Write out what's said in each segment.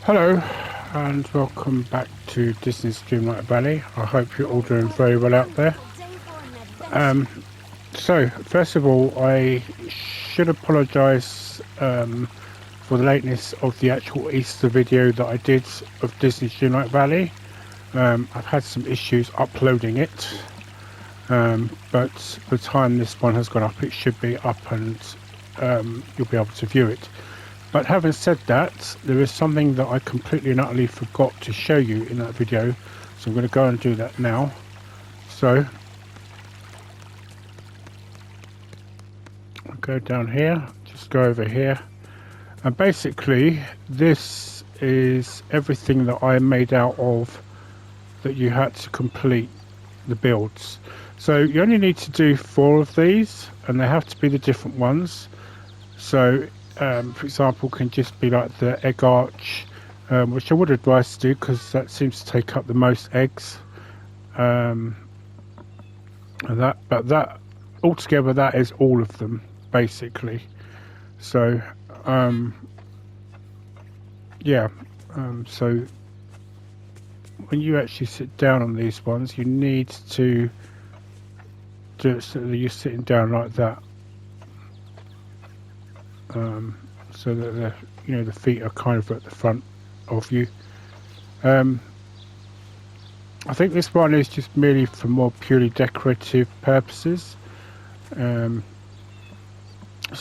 Hello and welcome back to Disney's Dreamlight Valley. I hope you're all doing very well out there. So first of all, I should apologise for the lateness of the actual Easter video that I did of Disney's Dreamlight Valley. I've had some issues uploading it, but by the time this one has gone up, it should be up and you'll be able to view it. But having said that, there is something that I completely and utterly forgot to show you in that video, so I'm going to go and do that now. So I'll go down here, just go over here, and basically this is everything that I made out of that you had to complete the builds. So you only need to do 4 of these, and they have to be the different ones. So for example, can just be like the egg arch, which I would advise to do because that seems to take up the most eggs. But that altogether, that is all of them basically. So yeah, so when you actually sit down on these ones, you need to do it so that you're sitting down like that. So that the feet are kind of at the front of you. I think this one is just merely for more purely decorative purposes. So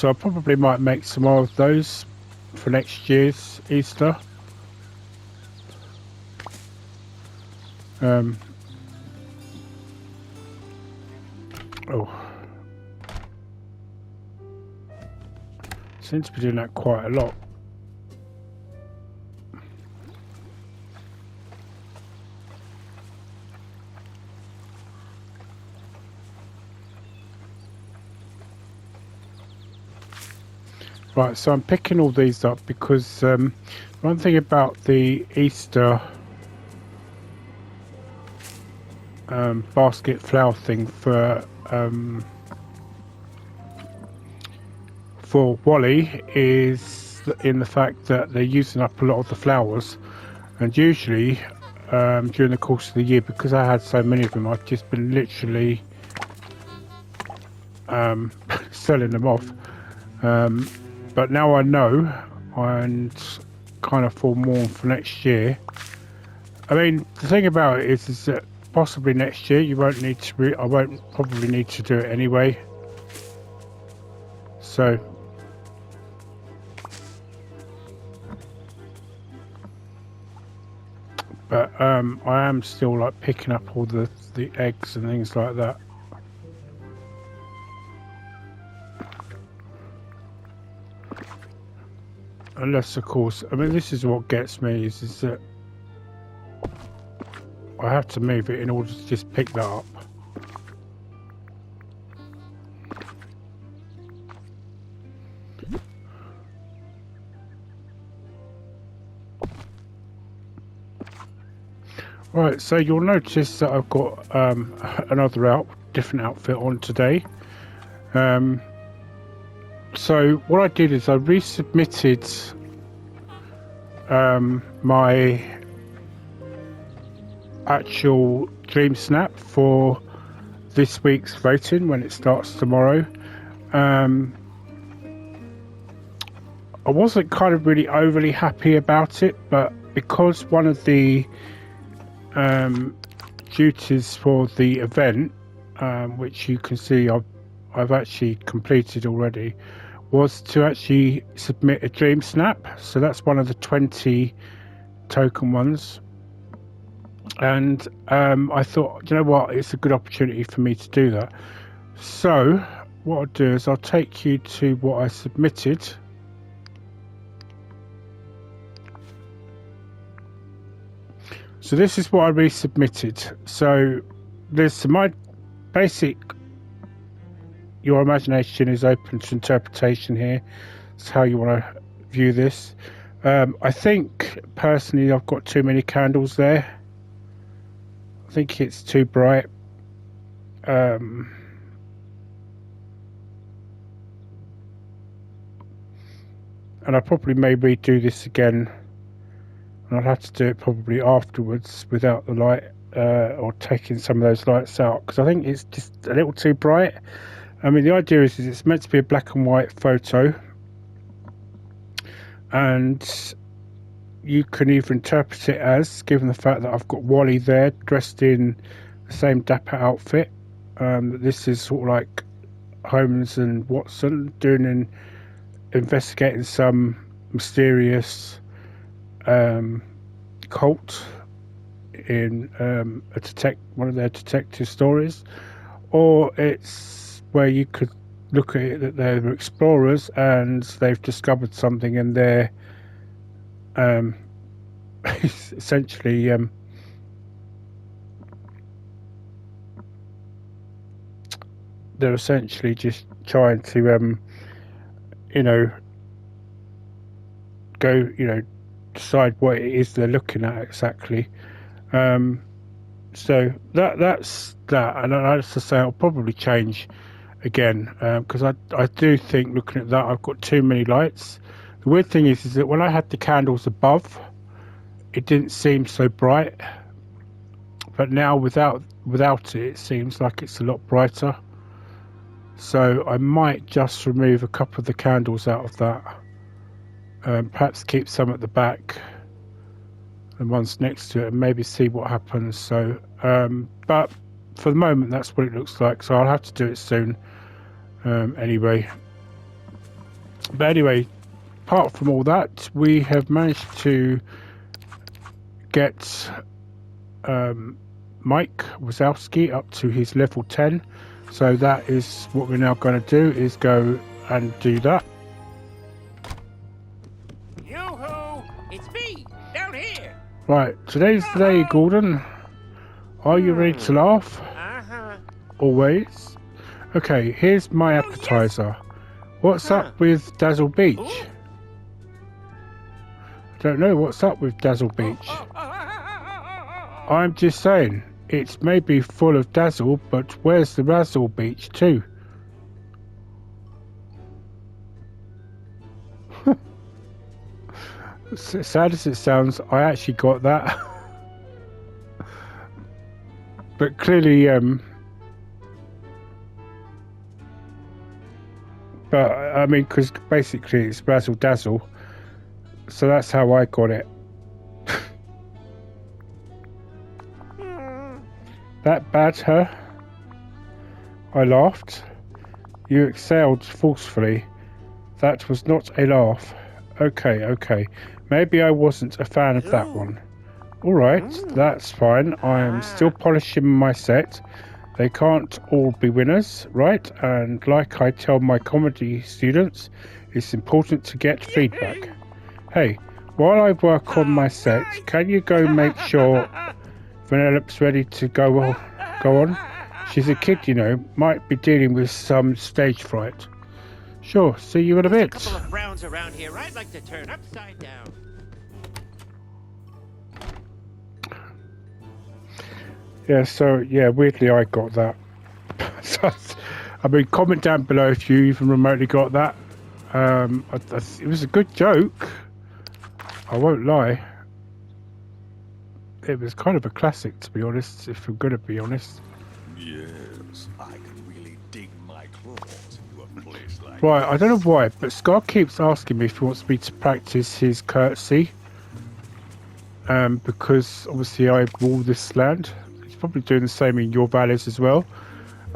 I probably might make some more of those for next year's Easter. Seems to be doing that quite a lot. Right, so I'm picking all these up because one thing about the Easter basket flower thing for Wally is in the fact that they're using up a lot of the flowers, and usually during the course of the year, because I had so many of them, I've just been literally selling them off. But now I know, and kind of forewarned for next year. I mean, the thing about it is that possibly next year you won't need to. I won't probably need to do it anyway. So. But I am still like picking up all the eggs and things like that. Unless, of course, I mean, this is what gets me is that I have to move it in order to just pick that up. Right, so you'll notice that I've got another different outfit on today. So what I did is I resubmitted my actual Dream Snap for this week's voting when it starts tomorrow. I wasn't kind of really overly happy about it, but because one of the duties for the event, which you can see I've actually completed already, was to actually submit a Dream Snap. So that's one of the 20 token ones, and I thought, you know what, it's a good opportunity for me to do that. So what I'll do is I'll take you to what I submitted. So this is what I resubmitted. So there's my basic, your imagination is open to interpretation here. That's how you want to view this. I think personally I've got too many candles there. I think it's too bright. And I probably may redo this again and I'll have to do it probably afterwards without the light, or taking some of those lights out, because I think it's just a little too bright. I mean, the idea is it's meant to be a black and white photo, and you can either interpret it as, given the fact that I've got Wally there dressed in the same dapper outfit, this is sort of like Holmes and Watson investigating some mysterious cult in one of their detective stories, or it's where you could look at it that they're explorers and they've discovered something, and they're essentially just trying to decide what it is they're looking at exactly. So that's that, and as I say, I'll probably change again, because I do think, looking at that, I've got too many lights. The weird thing is that when I had the candles above, it didn't seem so bright, but now without it, it seems like it's a lot brighter. So I might just remove a couple of the candles out of that, perhaps keep some at the back and ones next to it, and maybe see what happens. So but for the moment, that's what it looks like, so I'll have to do it soon. Anyway, apart from all that, we have managed to get Mike Wazowski up to his level 10. So that is what we're now going to do, is go and do that. Yo-ho! It's me, down here! Right, today's the day, Gordon. Are you ready to laugh? Uh-huh. Always. Okay, here's my appetizer. What's up with Dazzle Beach? Ooh. I don't know what's up with Dazzle Beach. I'm just saying, it's maybe full of dazzle, but where's the Razzle Beach too? As sad as it sounds, I actually got that. But clearly, but I mean, because basically it's Razzle Dazzle, so that's how I got it. That bad, huh? I laughed. You exhaled forcefully. That was not a laugh. Okay. Maybe I wasn't a fan of that one. Alright, that's fine. I am still polishing my set. They can't all be winners, right? And like I tell my comedy students, it's important to get feedback. Hey, while I work on my set, can you go make sure Vanellope's ready to go on? She's a kid, you know, might be dealing with some stage fright. Sure, see you in a bit. There's a couple of browns around here I'd like to turn upside down. Yeah, so, yeah, weirdly I got that. So, I mean, comment down below if you even remotely got that. It was a good joke. I won't lie. It was kind of a classic, to be honest, if I'm going to be honest. Yes, I can really dig my claws into a place like Right, I don't know why, but Scar keeps asking me if he wants me to practice his courtesy. Because obviously I rule this land. He's probably doing the same in your valleys as well.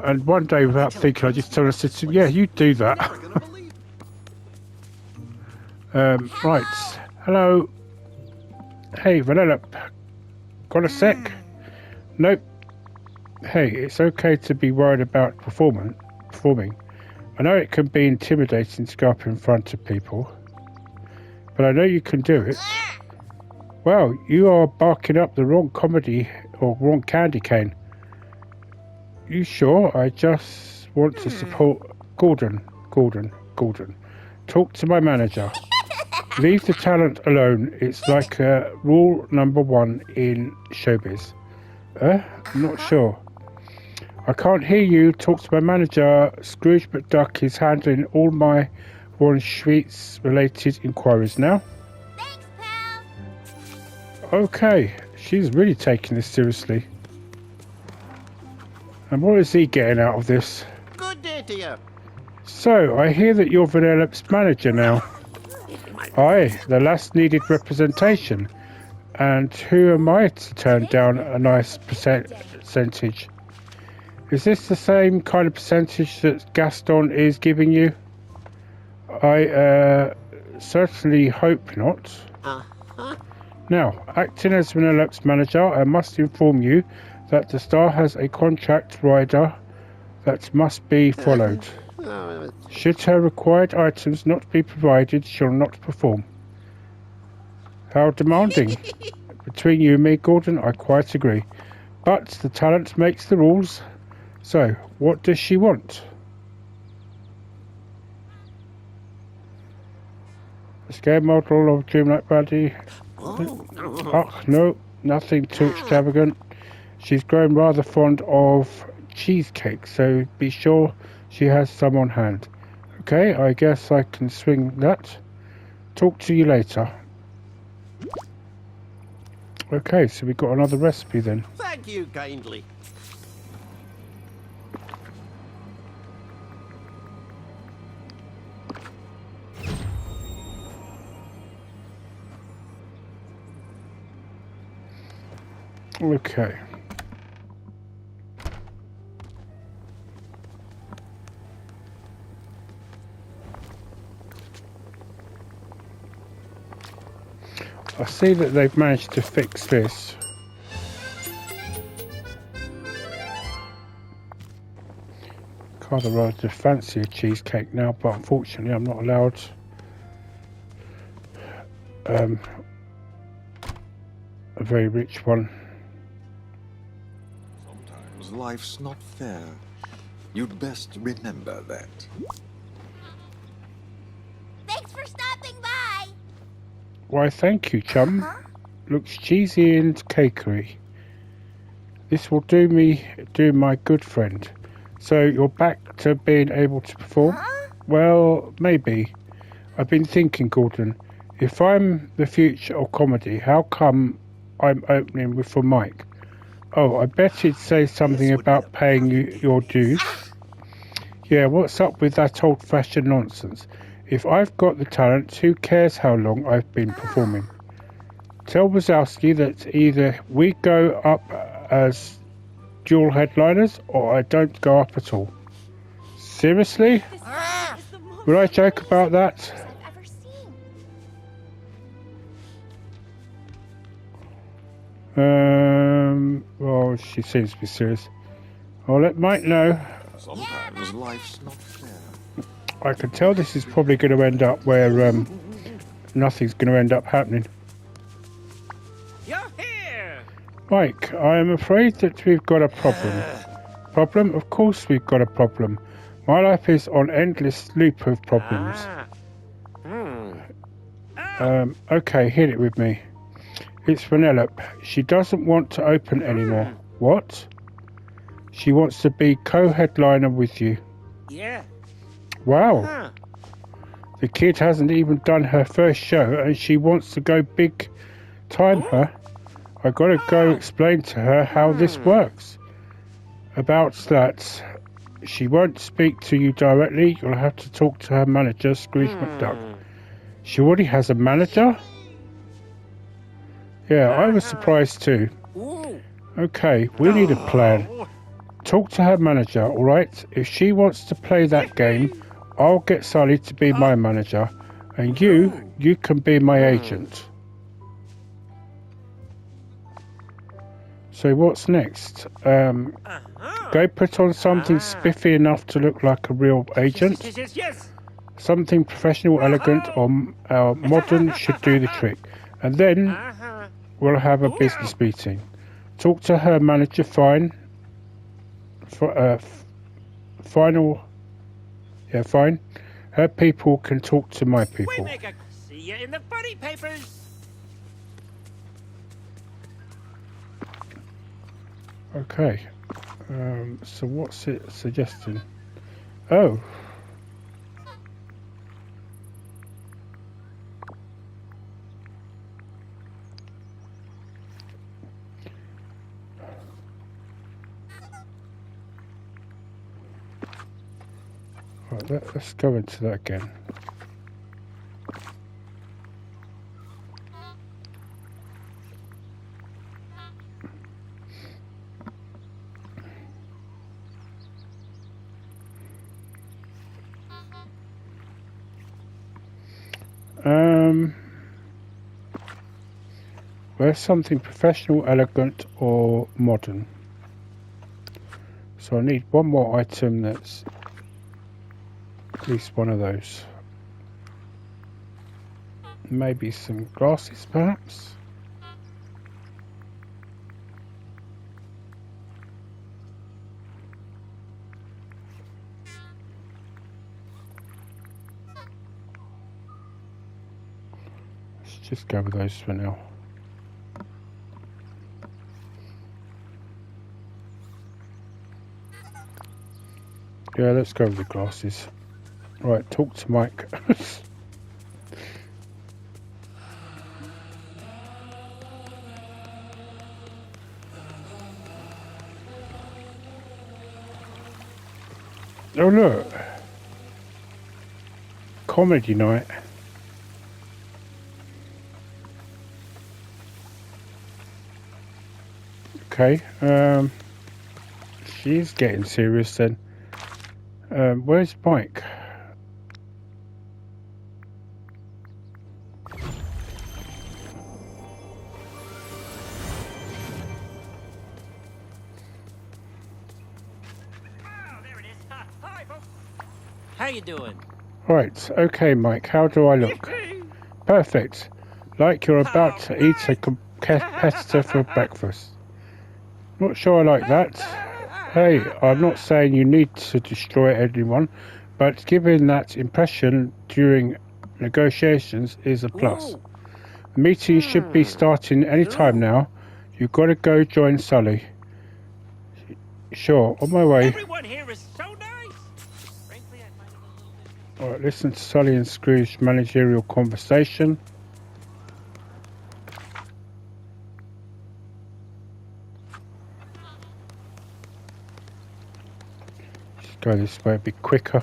And one day, without thinking, I just told him, yeah, you do that. Right. Hello. Hey, Vanellope. Got a sec? Nope. Hey, it's okay to be worried about performing. I know it can be intimidating to go up in front of people, but I know you can do it. Wow, you are barking up the wrong comedy or wrong candy cane. You sure? I just want to support Gordon. Talk to my manager. Leave the talent alone. It's like rule number 1 in showbiz. I'm not sure. I can't hear you. Talk to my manager. Scrooge McDuck is handling all my Warren Schweitz related inquiries now. Thanks, pal. Okay, she's really taking this seriously. And what is he getting out of this? Good day to you. So, I hear that you're Vanellope's manager now. Aye, the last needed representation. And who am I to turn down a nice percentage? Is this the same kind of percentage that Gaston is giving you? I certainly hope not. Now, acting as Vanellope's manager, I must inform you that the star has a contract rider that must be followed. Should her required items not be provided, she'll not perform. How demanding. Between you and me, Gordon, I quite agree. But the talent makes the rules. So, what does she want? A scale model of Dreamlight Valley. Oh, no, nothing too extravagant. She's grown rather fond of cheesecake, so be sure she has some on hand. Okay, I guess I can swing that. Talk to you later. Okay, so we've got another recipe then. Thank you kindly. Okay. I see that they've managed to fix this. Rather fancy a cheesecake now, but unfortunately I'm not allowed a very rich one. Sometimes life's not fair. You'd best remember that. Thanks for stopping by. Why, thank you, chum. Looks cheesy and cakery. This will do my good friend. So you're back to being able to perform? Well, maybe. I've been thinking, Gordon, if I'm the future of comedy, how come I'm opening with for Mike? Oh, I bet he'd say something about paying you your dues. Yeah, what's up with that old-fashioned nonsense? If I've got the talent, who cares how long I've been performing? Tell Wazowski that either we go up as dual headliners or I don't go up at all. Seriously? Would I joke about that? Well, she seems to be serious. I'll let Mike know. Sometimes life's not fair. I can tell this is probably going to end up where nothing's going to end up happening. You're here. Mike, I am afraid that we've got a problem. Problem? Of course we've got a problem. My life is on endless loop of problems. Okay, hit it with me. It's Vanellope. She doesn't want to open anymore. What? She wants to be co-headliner with you. Yeah. Wow. The kid hasn't even done her first show and she wants to go big time, huh? I gotta go explain to her how this works. About that, she won't speak to you directly. You'll have to talk to her manager, Scrooge McDuck. She already has a manager? Yeah, I was surprised too. Okay, we need a plan. Talk to her manager, alright? If she wants to play that game, I'll get Sully to be my manager. And you can be my agent. So what's next? Go put on something spiffy enough to look like a real agent. Yes. Something professional, elegant, or modern should do the trick. And then we'll have a business meeting. Talk to her manager, fine. Fine. Her people can talk to my people. Waymaker, see you in the funny papers. Okay. So what's it suggesting? Oh. Right, let's go into that again. Where's something professional, elegant, or modern? So I need one more item that's at least one of those. Maybe some glasses, perhaps? Let's just go with those for now. Yeah, let's go with the glasses. Right, talk to Mike. Oh look, comedy night. Okay, she's getting serious then. Where's Mike? How you doing? Right, okay Mike, how do I look? Perfect. Like you're about to eat a competitor for breakfast. Not sure I like that. Hey, I'm not saying you need to destroy anyone, but giving that impression during negotiations is a plus. The meeting should be starting any time now. You've got to go join Sully. Sure, on my way. Everyone here is so nice. Frankly, I find it a little bit... Alright, listen to Sully and Scrooge's managerial conversation. Just go this way a bit quicker.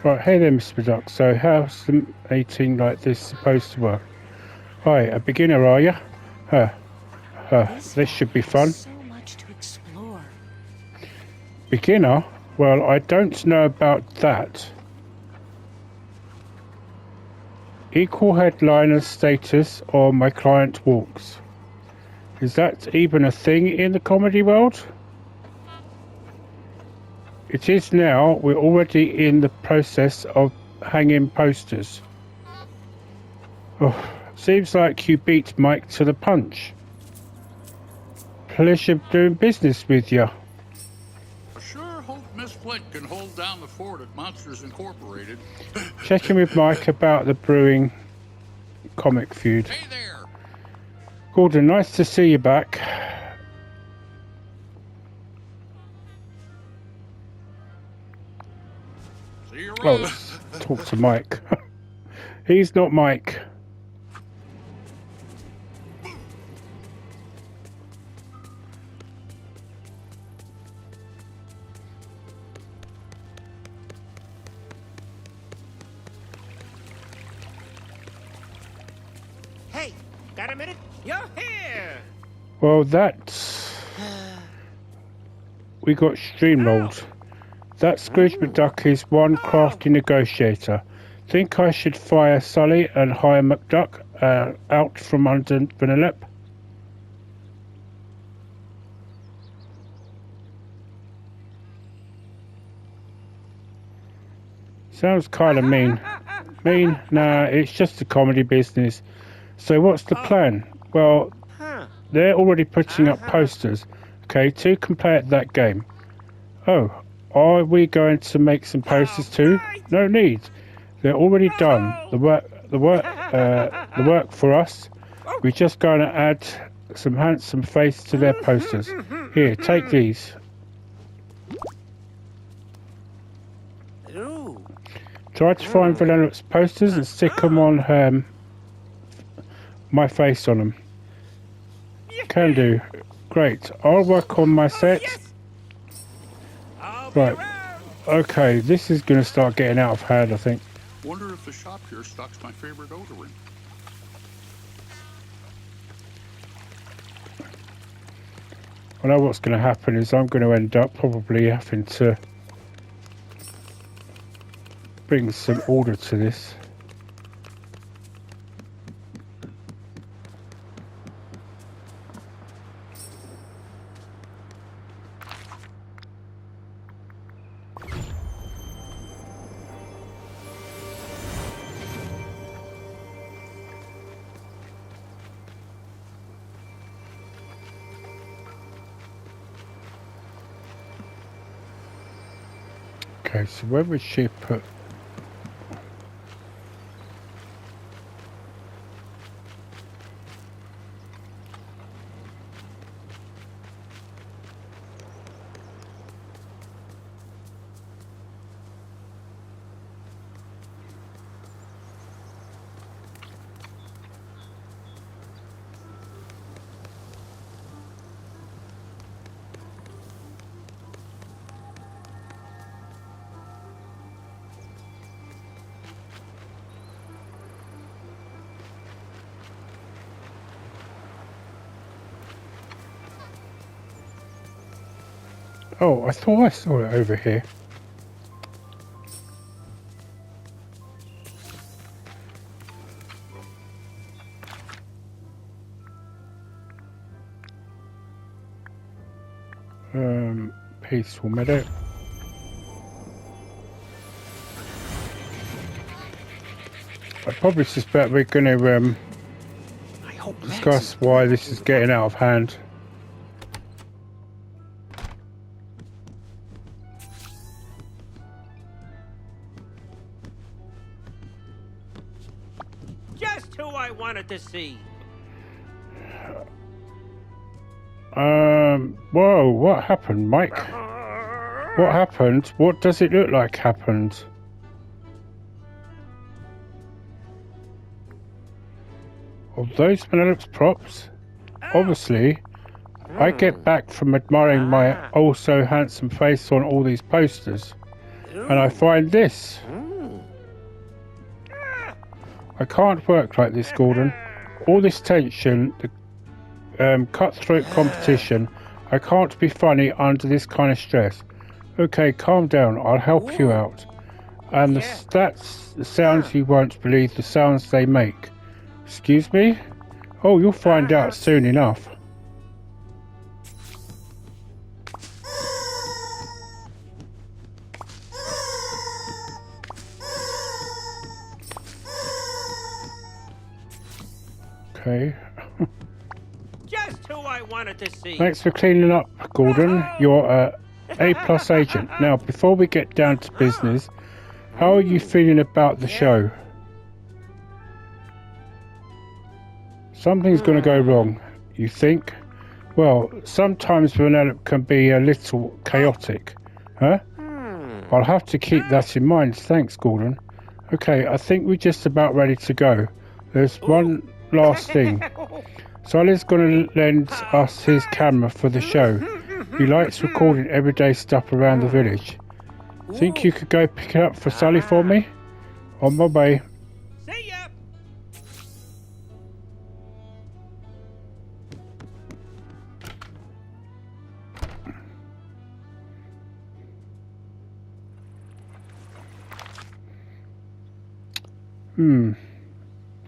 Right, hey there Mr. Duck, so how's the meeting like this supposed to work? Hi, a beginner are you? This should be fun. So much to explore. Beginner? Well, I don't know about that. Equal headliner status or my client walks. Is that even a thing in the comedy world? It is now. We're already in the process of hanging posters. Oh, seems like you beat Mike to the punch. Pleasure doing business with you. I sure hope Miss Flick can hold down the fort at Monsters Incorporated. Checking with Mike about the brewing comic feud. Hey there! Gordon, nice to see you back. See you Oh, around. let's talk to Mike. He's not Mike. Hey, got a minute? You're here. Well, that's... We got streamrolled. That Scrooge McDuck is one crafty negotiator. Think I should fire Sully and hire McDuck out from under Vanillip? Sounds kind of mean. Mean? Nah, it's just a comedy business. So what's the plan? Well, they're already putting up posters. Okay, two can play at that game. Oh, are we going to make some posters too? No need. They're already done. The work for us. We're just going to add some handsome face to their posters. Here, take these. Try to find Vanillip's posters and stick them on my face on them. Can do. Great. I'll work on my set. I'll be Right. around. Okay, this is going to start getting out of hand, I think. Wonder if the shop here stocks my favorite odorant. I know what's going to happen is I'm going to end up probably having to bring some order to this. Okay, so where would she put... Oh, I thought I saw it over here. Peaceful meadow. I probably suspect we're going to discuss why this is getting out of hand. Just who I wanted to see. Whoa, what happened, Mike? What happened? What does it look like happened? Well, those Penelope's props? Obviously, I get back from admiring my oh so handsome face on all these posters, and I find this. I can't work like this, Gordon. All this tension, the cutthroat competition. I can't be funny under this kind of stress. Okay, calm down. I'll help you out. And that's the sounds you won't believe the sounds they make. Excuse me? Oh, you'll find out soon enough. Okay. Just who I wanted to see. Thanks for cleaning up, Gordon. You're a A+ agent. Now, before we get down to business, how are you feeling about the show? Something's going to go wrong, you think? Well, sometimes Penelope can be a little chaotic. Huh? I'll have to keep that in mind. Thanks, Gordon. Okay, I think we're just about ready to go. There's one last thing. Sully's going to lend us his camera for the show. He likes recording everyday stuff around the village. Think you could go pick it up for Sully for me? On my way. See ya.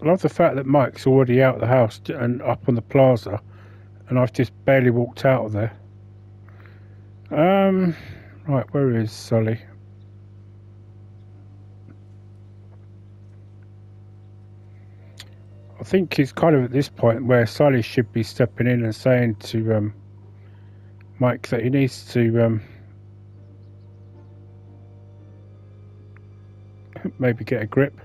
I love the fact that Mike's already out of the house and up on the plaza, and I've just barely walked out of there. Right, where is Sully? I think he's kind of at this point where Sully should be stepping in and saying to Mike that he needs to maybe get a grip,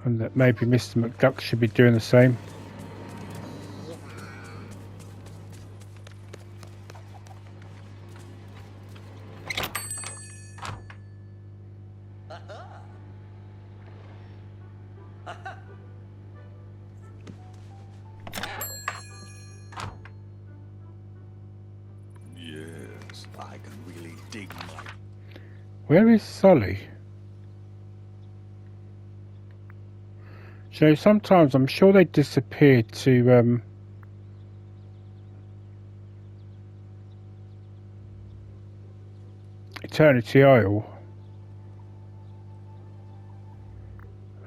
and that maybe Mr. McDuck should be doing the same. claws, I can really dig my... Where is Sully? So sometimes I'm sure they disappeared to Eternity Isle.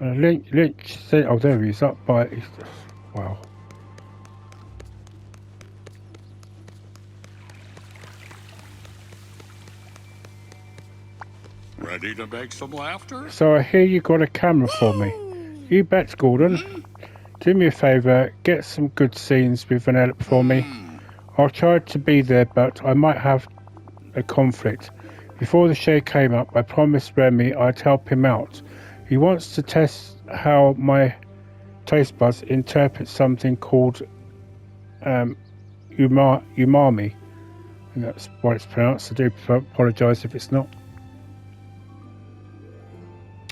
Lynch said, oh, there he is, up by. Wow. Ready to make some laughter? So I hear you got a camera for me. You bet, Gordon. Do me a favour, get some good scenes with Vanellope for me. I'll try to be there, but I might have a conflict. Before the show came up, I promised Remy I'd help him out. He wants to test how my taste buds interpret something called umami. And that's what it's pronounced. I do apologise if it's not.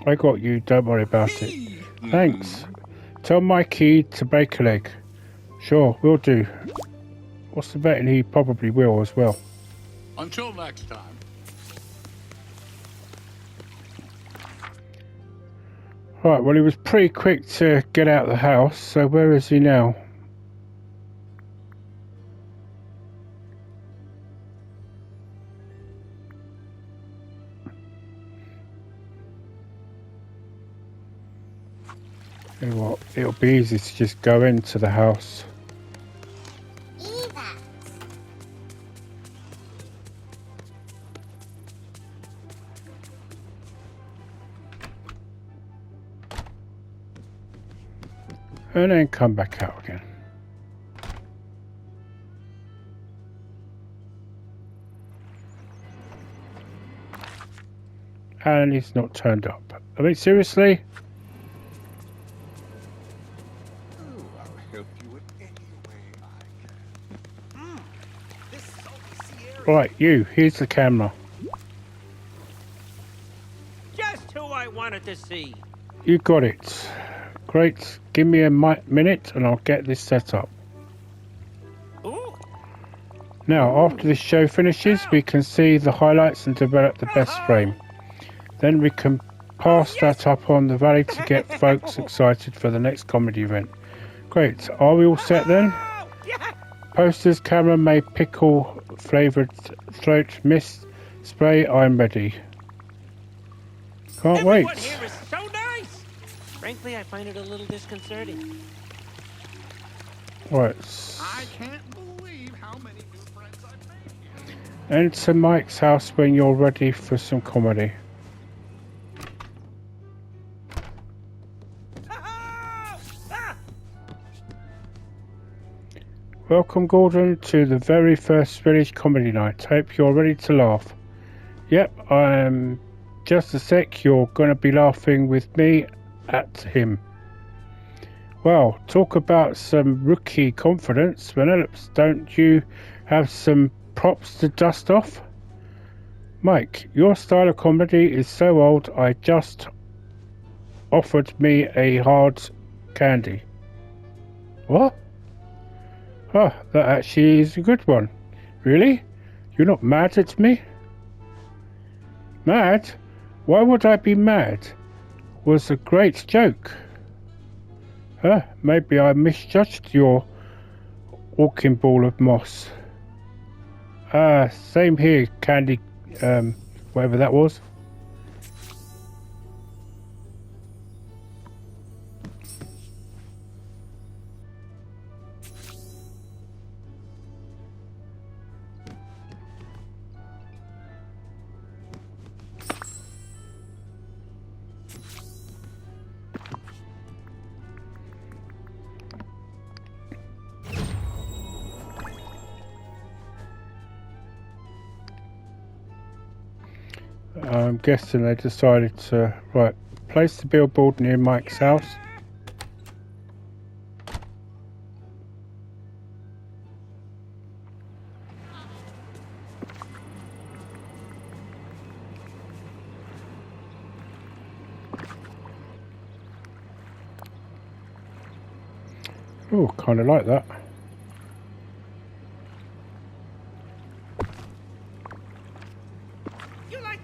I got you, don't worry about it. Thanks. Tell Mikey to break a leg. Sure, will do. What's the betting he probably will as well. Until next time. Right, well, he was pretty quick to get out of the house, so where is he now? You know what, it'll be easy to just go into the house. And then come back out again. And he's not turned up. I mean, seriously? Oh, I'll help you in any way I can. This salty sea area. Right, you, here's the camera. Just who I wanted to see. You got it. Great. Give me a minute and I'll get this set up. Ooh. Now, after this show finishes, we can see the highlights and develop the best frame. Then we can pass that up on the valley to get folks excited for the next comedy event. Great. Are we all set then? Posters, camera, may pickle, flavoured throat mist, spray, I'm ready. Can't wait. Everyone here is so nice. Frankly, I find it a little disconcerting. Right. I can't believe how many new friends I've made here. Enter Mike's house when you're ready for some comedy. Welcome, Gordon, to the very first village comedy night. Hope you're ready to laugh. Yep, just a sec, you're going to be laughing with me at him. Well, talk about some rookie confidence. Vanellope, don't you have some props to dust off? Mike, your style of comedy is so old, I just offered me a hard candy. What? Oh, that actually is a good one. Really? You're not mad at me? Mad? Why would I be mad? Was a great joke. Maybe I misjudged your walking ball of moss. Same here, candy, whatever that was. I'm guessing they decided to, right, place the billboard near Mike's house. Oh, kind of like that.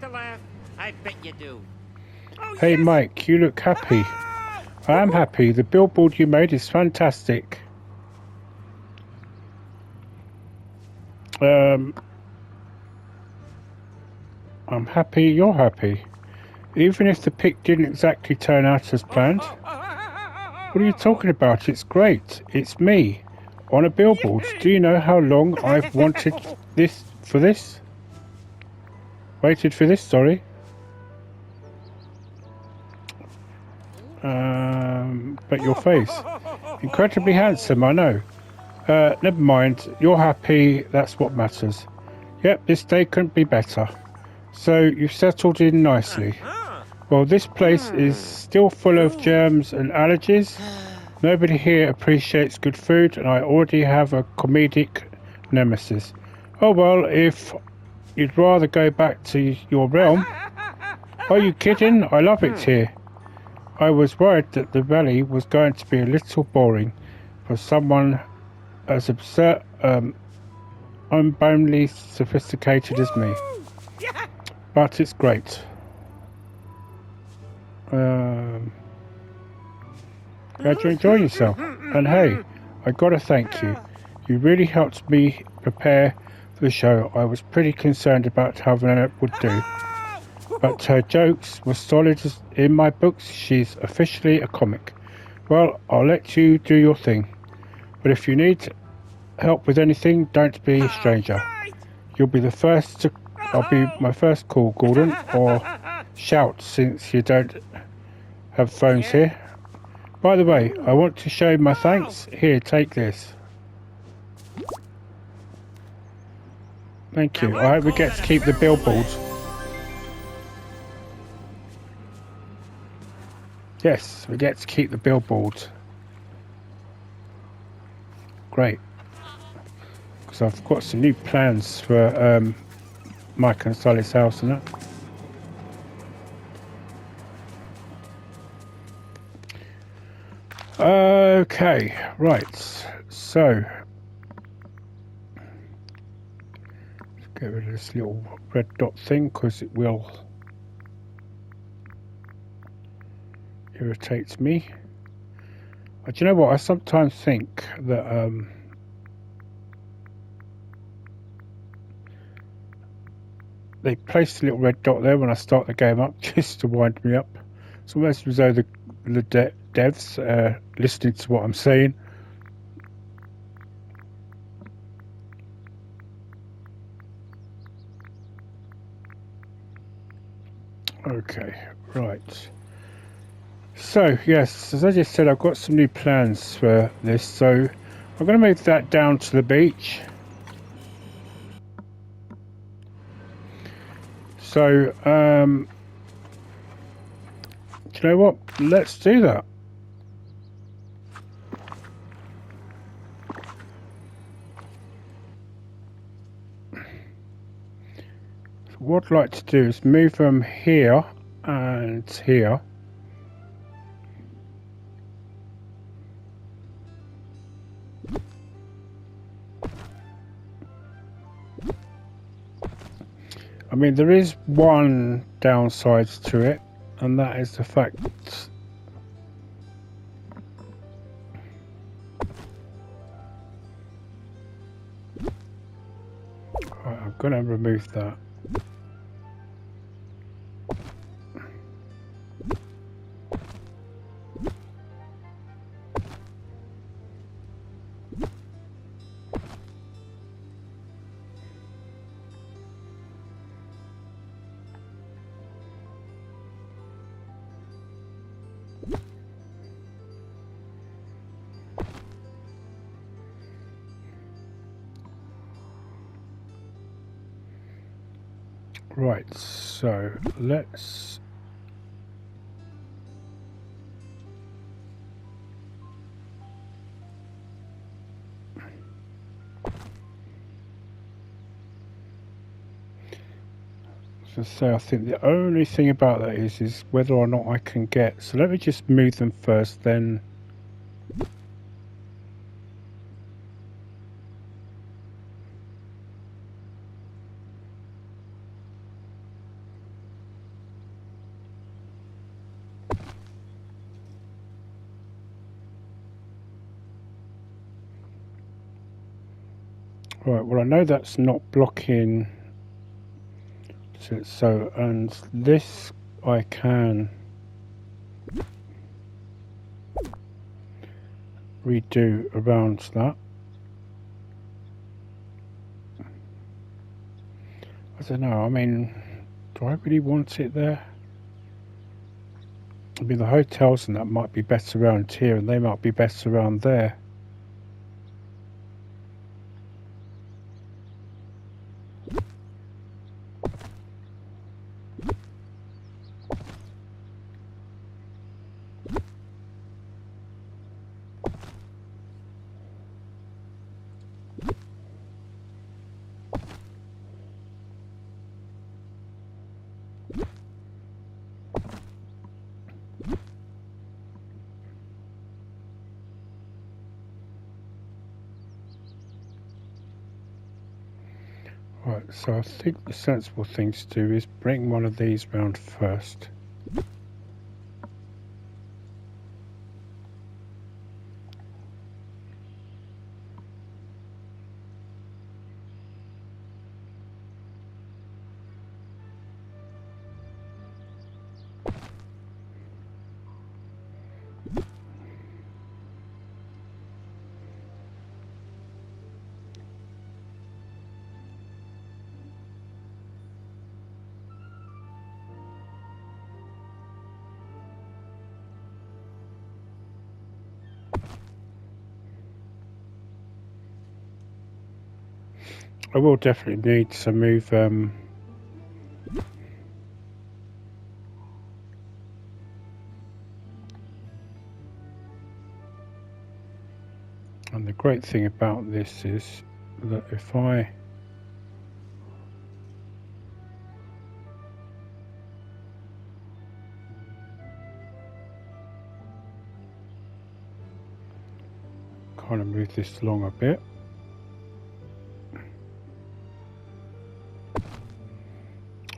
to laugh? I bet you do. Oh, Hey yes! Mike, you look happy. I am happy. The billboard you made is fantastic. I'm happy you're happy. Even if the pic didn't exactly turn out as planned. What are you talking about? It's great. It's me. On a billboard. Do you know how long I've wanted this for this? Waited for this, sorry. But your face. Incredibly handsome, I know. Never mind. You're happy. That's what matters. Yep, this day couldn't be better. So you've settled in nicely. Well, this place is still full of germs and allergies. Nobody here appreciates good food, and I already have a comedic nemesis. Oh well, if you'd rather go back to your realm. Are you kidding? I love it here. I was worried that the valley was going to be a little boring for someone as absurd, unbonely sophisticated as me. But it's great. Glad you're enjoying yourself. And hey, I gotta thank you. You really helped me prepare for the show. I was pretty concerned about how Vanellope would do. But her jokes were solid in my books. She's officially a comic. Well, I'll let you do your thing. But if you need help with anything, don't be a stranger. You'll be the first to... I'll be my first call, Gordon. Or shout, since you don't have phones here. By the way, I want to show my thanks. Here, take this. Thank you. I hope we get to keep the billboards. Yes, we get to keep the billboards. Great. Because I've got some new plans for Mike and Sully's house and that. Okay, right. So, let's get rid of this little red dot thing because it will irritate me. Do you know what? I sometimes think that they placed a little red dot there when I start the game up just to wind me up. It's almost as though the devs are listening to what I'm saying. Okay, right. So, yes, as I just said, I've got some new plans for this. So, I'm going to move that down to the beach. So, do you know what? Let's do that. What I'd like to do is move them here and here. I mean, there is one downside to it, and that is the fact right, I'm going to remove that. Right, so let's say I think the only thing about that is whether or not I can get, so let me just move them first, then Right, well I know that's not blocking, so and this I can redo around that. I don't know, I mean, do I really want it there? I mean, the hotels and that might be better around here and they might be better around there. Right, so I think the sensible thing to do is bring one of these round first. I will definitely need to move and the great thing about this is that if I kind of move this along a bit,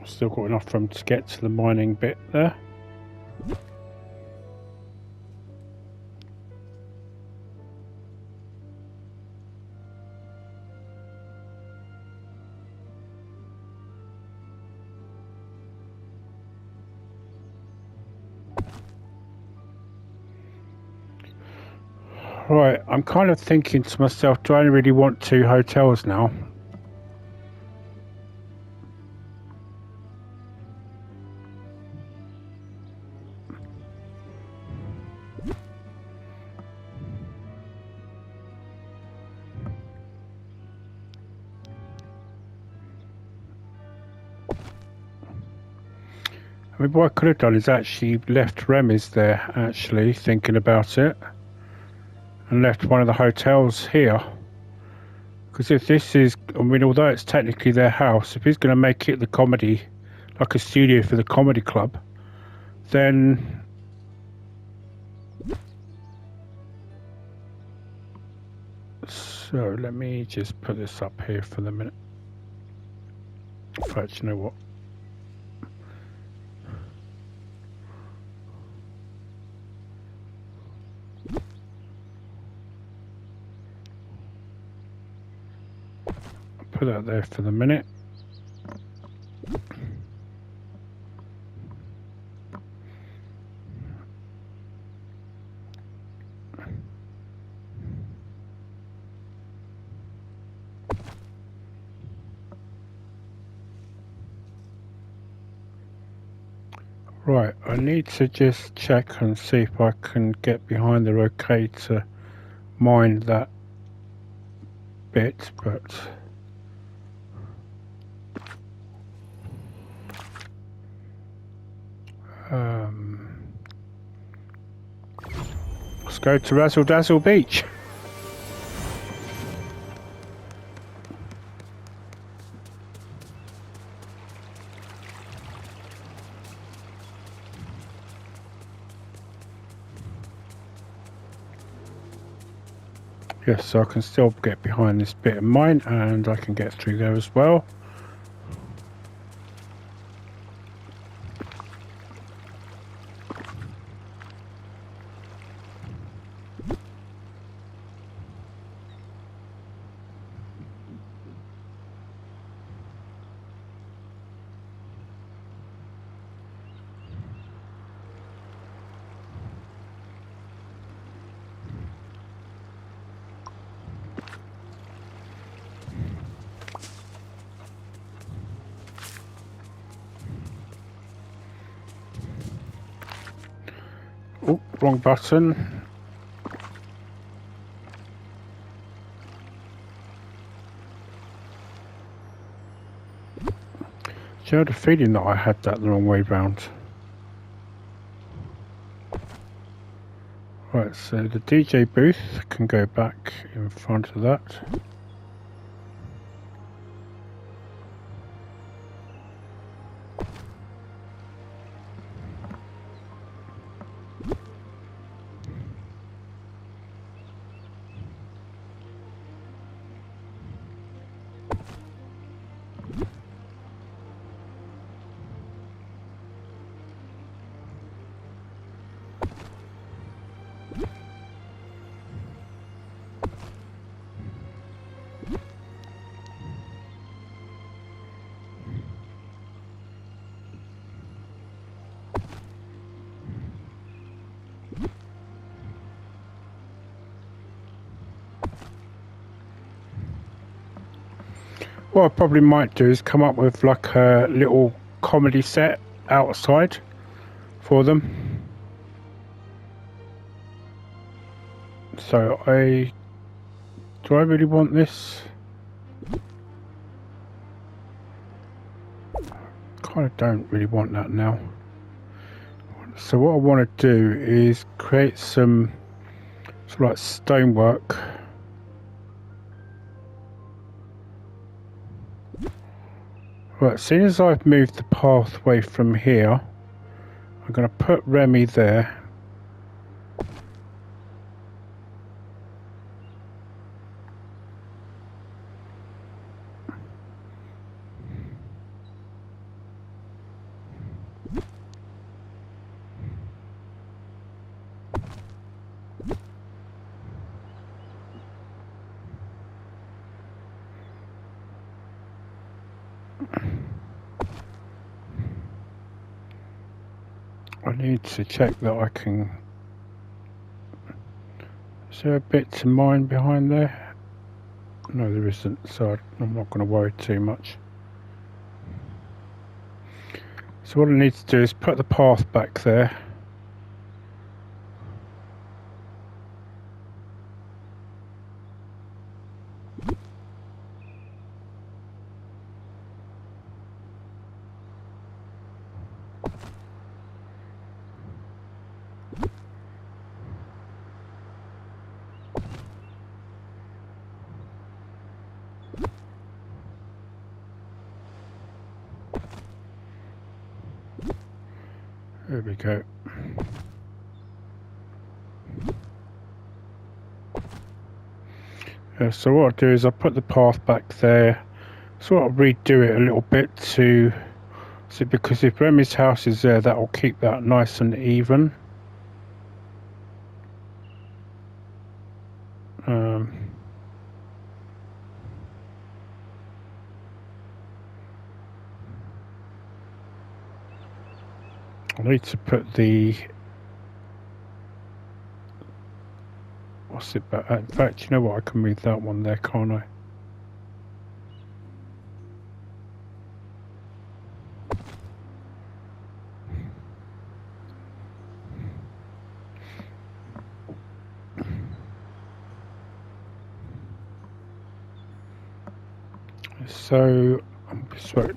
I've still got enough room to get to the mining bit there. Right, I'm kind of thinking to myself, do I really want 2 hotels now? I mean, what I could have done is actually left Remy's there, actually, thinking about it. And left one of the hotels here. Because if this is, I mean, although it's technically their house, if he's going to make it the comedy, like a studio for the comedy club, then so let me just put this up here for the minute. In fact, you know what? Put that there for the minute. Right, I need to just check and see if I can get behind the rocket to mine that bit, but let's go to Razzle Dazzle Beach. Yes, so I can still get behind this bit of mine and I can get through there as well. wrong button. I had a feeling that I had that the wrong way round. Right, so the DJ booth can go back in front of that. What I probably might do is come up with like a little comedy set outside for them. So do I really want this? Kind of don't really want that now. So what I want to do is create some sort of like stonework. Right, as soon as I've moved the pathway from here, I'm going to put Remy there. I need to check that I can... Is there a bit to mine behind there? No, there isn't, so I'm not going to worry too much. So what I need to do is put the path back there. There we go. So what I'll do is I'll put the path back there, sort of redo it a little bit to see, because if Remy's house is there, that will keep that nice and even. I need to put the... What's it back? In fact, you know what? I can move that one there, can't I? So,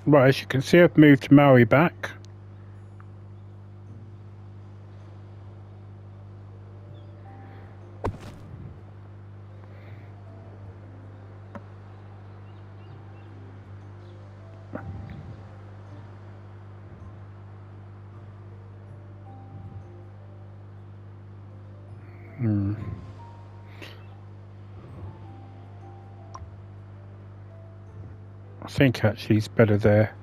right, as you can see, I've moved Maui back. I think actually he's better there,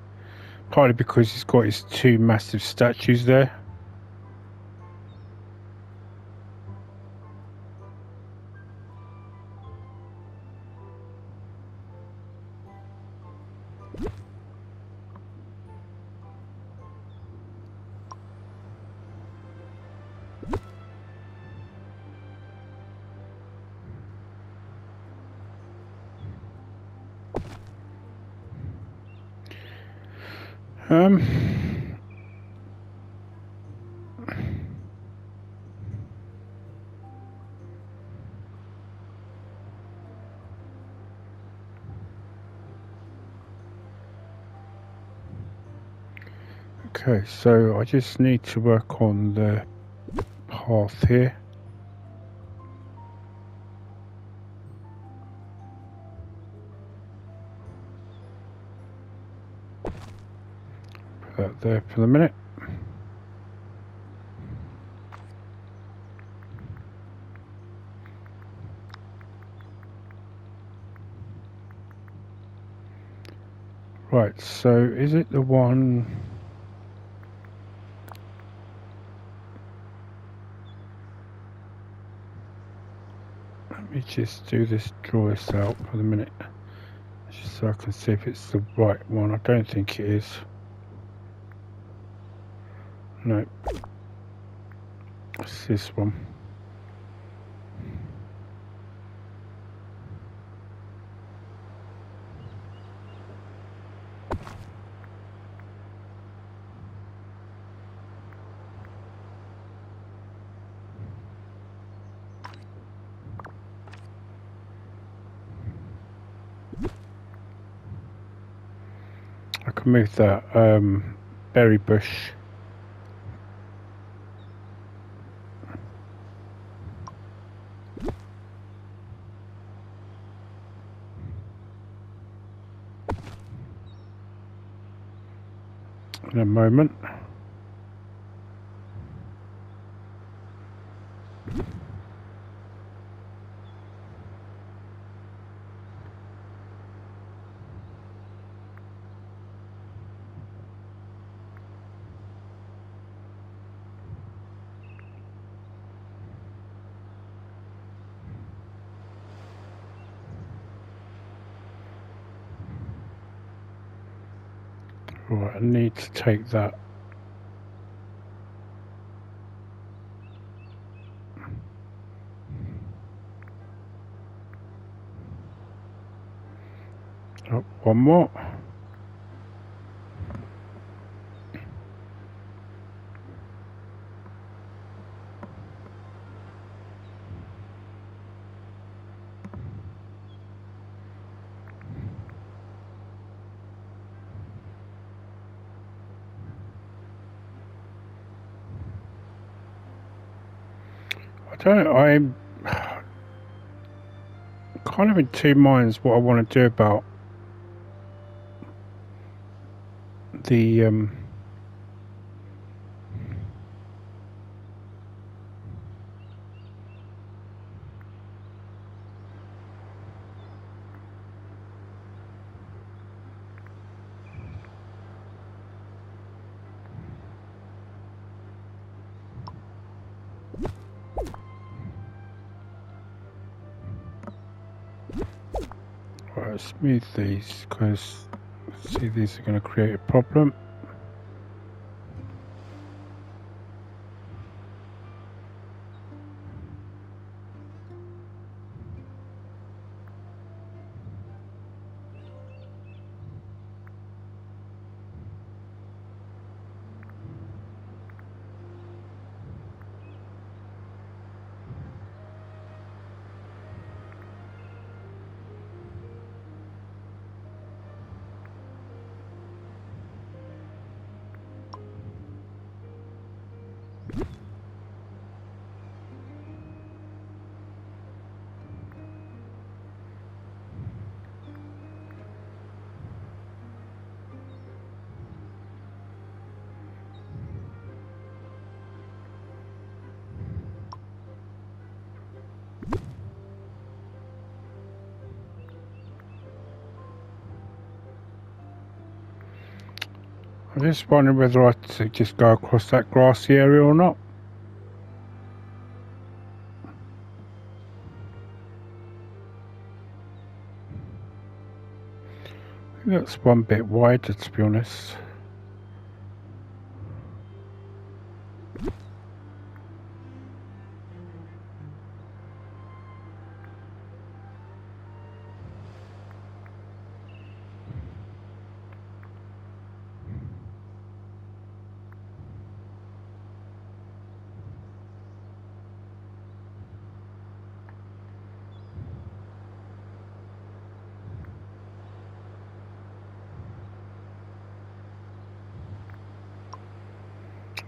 partly because he's got his two massive statues there. Okay, so I just need to work on the path here. Put that there for the minute. Right, so is it the one? Let me just do this, draw this out for the minute, just so I can see if it's the right one. I don't think it is. No, it's this one. I can move that berry bush. In a moment. Right, I need to take that. Oh, one more. I'm kind of in two minds what I want to do about the right, smooth these, because see, these are going to create a problem. I'm just wondering whether I should just go across that grassy area or not. I think that's one bit wider, to be honest.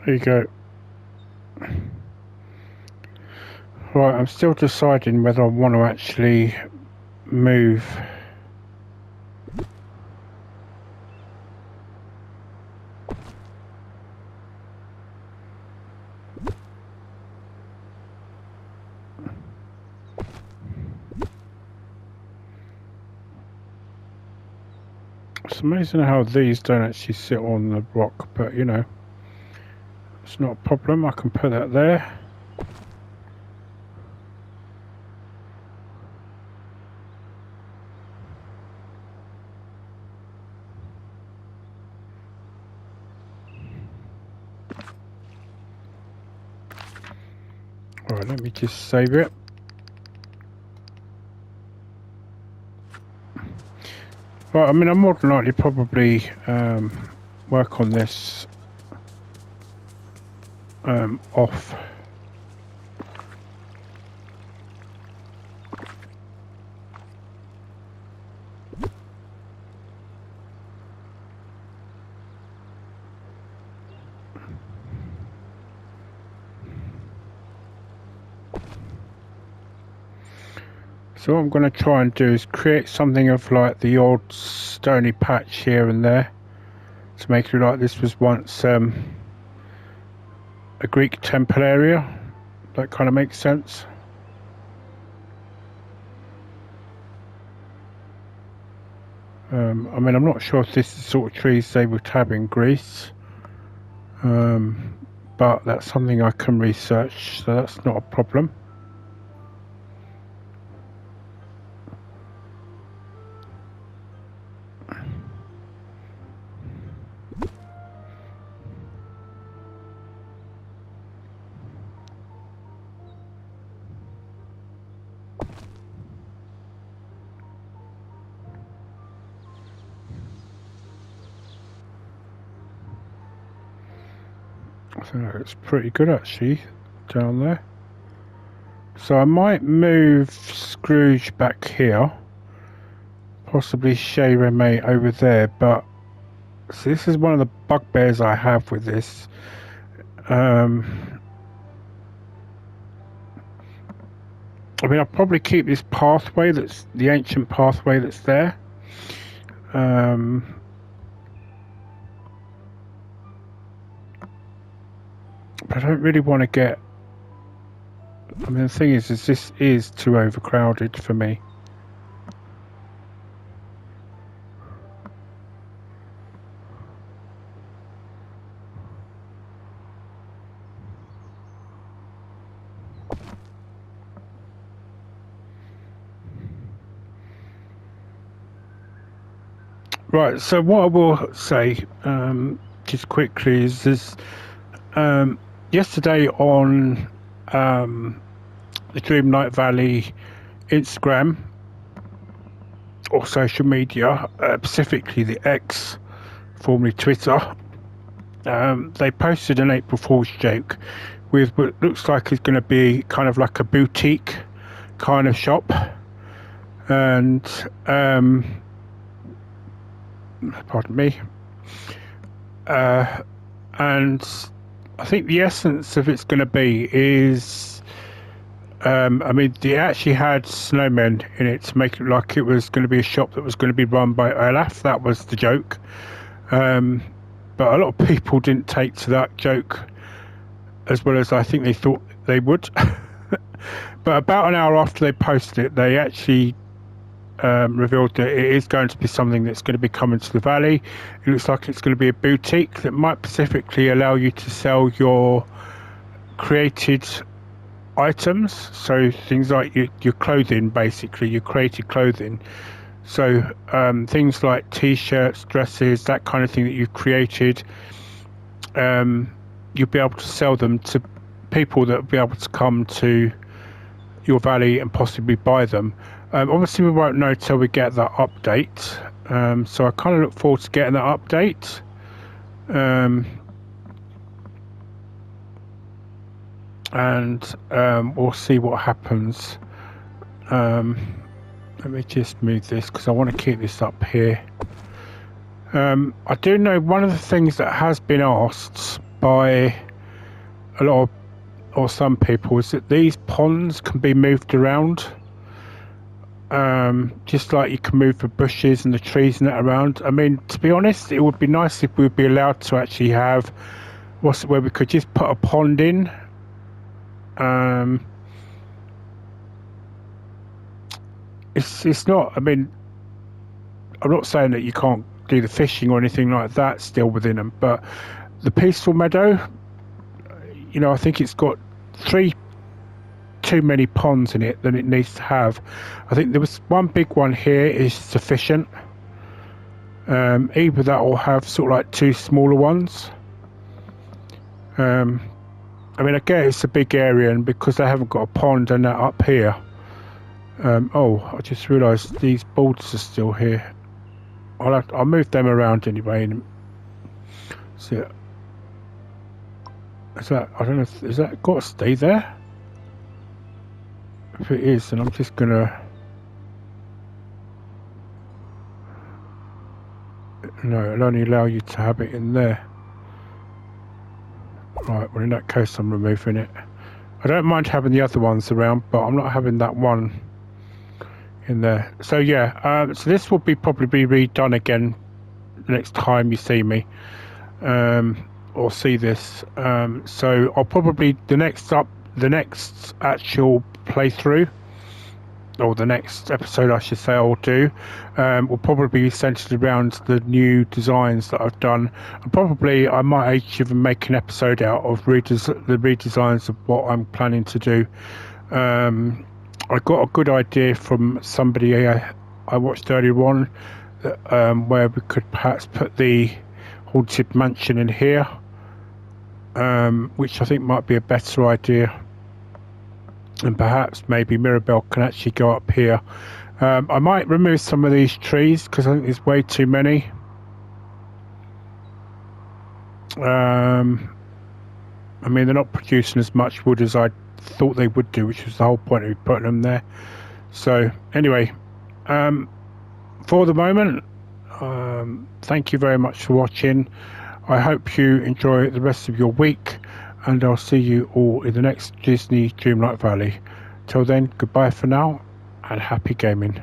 There you go. Right, I'm still deciding whether I want to actually move. It's amazing how these don't actually sit on the rock, but you know, it's not a problem. I can put that there. Alright, let me just save it. Right, I mean, I'm more than likely probably work on this off. So what I'm going to try and do is create something of like the odd stony patch here and there to make it look like this was once a Greek temple area. That kind of makes sense. I mean, I'm not sure if this is the sort of trees they would have in Greece, but that's something I can research, so that's not a problem. So it's pretty good actually down there. So I might move Scrooge back here, possibly Chez Remy over there, but so this is one of the bugbears I have with this. I mean, I'll probably keep this pathway, that's the ancient pathway that's there. But I don't really want to get... I mean, the thing is this is too overcrowded for me. Right, so what I will say, just quickly, is this... yesterday on the Dreamlight Valley Instagram or social media, specifically the X, formerly Twitter, they posted an April Fool's joke with what looks like it's going to be kind of like a boutique kind of shop, and pardon me, and I think the essence of it's going to be is, I mean, they actually had snowmen in it to make it look like it was going to be a shop that was going to be run by Olaf. That was the joke. But a lot of people didn't take to that joke as well as I think they thought they would. But about an hour after they posted it, they actually revealed that it is going to be something that's going to be coming to the valley. It looks like it's going to be a boutique that might specifically allow you to sell your created items, so things like your clothing, basically your created clothing. So things like t-shirts, dresses, that kind of thing that you've created, you'll be able to sell them to people that will be able to come to your valley and possibly buy them. Obviously we won't know till we get that update, so I kind of look forward to getting that update. And we'll see what happens. Let me just move this because I want to keep this up here. I do know one of the things that has been asked by a lot of, or some people, is that these ponds can be moved around. Just like you can move the bushes and the trees and that around. I mean, to be honest, it would be nice if we'd be allowed to actually have where we could just put a pond in. It's not, I mean, I'm not saying that you can't do the fishing or anything like that still within them, but the peaceful meadow, you know, I think it's got too many ponds in it than it needs to have. I think there was one big one here is sufficient. Either that or have sort of like 2 smaller ones. I mean, I get it's a big area, and because they haven't got a pond and that up here. Oh, I just realised these boards are still here. I'll move them around anyway. And see, is that, I don't know if, is that got to stay there? If it is, then I'm just gonna, no, it'll only allow you to have it in there. Right, well in that case I'm removing it. I don't mind having the other ones around, but I'm not having that one in there. So yeah, so this will probably be redone again the next time you see me, or see this. So I'll probably, the next actual playthrough, or the next episode I should say I'll do, will probably be centered around the new designs that I've done, and probably I might even make an episode out of the redesigns of what I'm planning to do. I got a good idea from somebody I watched earlier on, where we could perhaps put the haunted mansion in here, which I think might be a better idea. And perhaps maybe Mirabelle can actually go up here. I might remove some of these trees because I think there's way too many. I mean, they're not producing as much wood as I thought they would do, which was the whole point of putting them there. So anyway, for the moment, thank you very much for watching. I hope you enjoy the rest of your week, and I'll see you all in the next Disney Dreamlight Valley. Till then, goodbye for now, and happy gaming.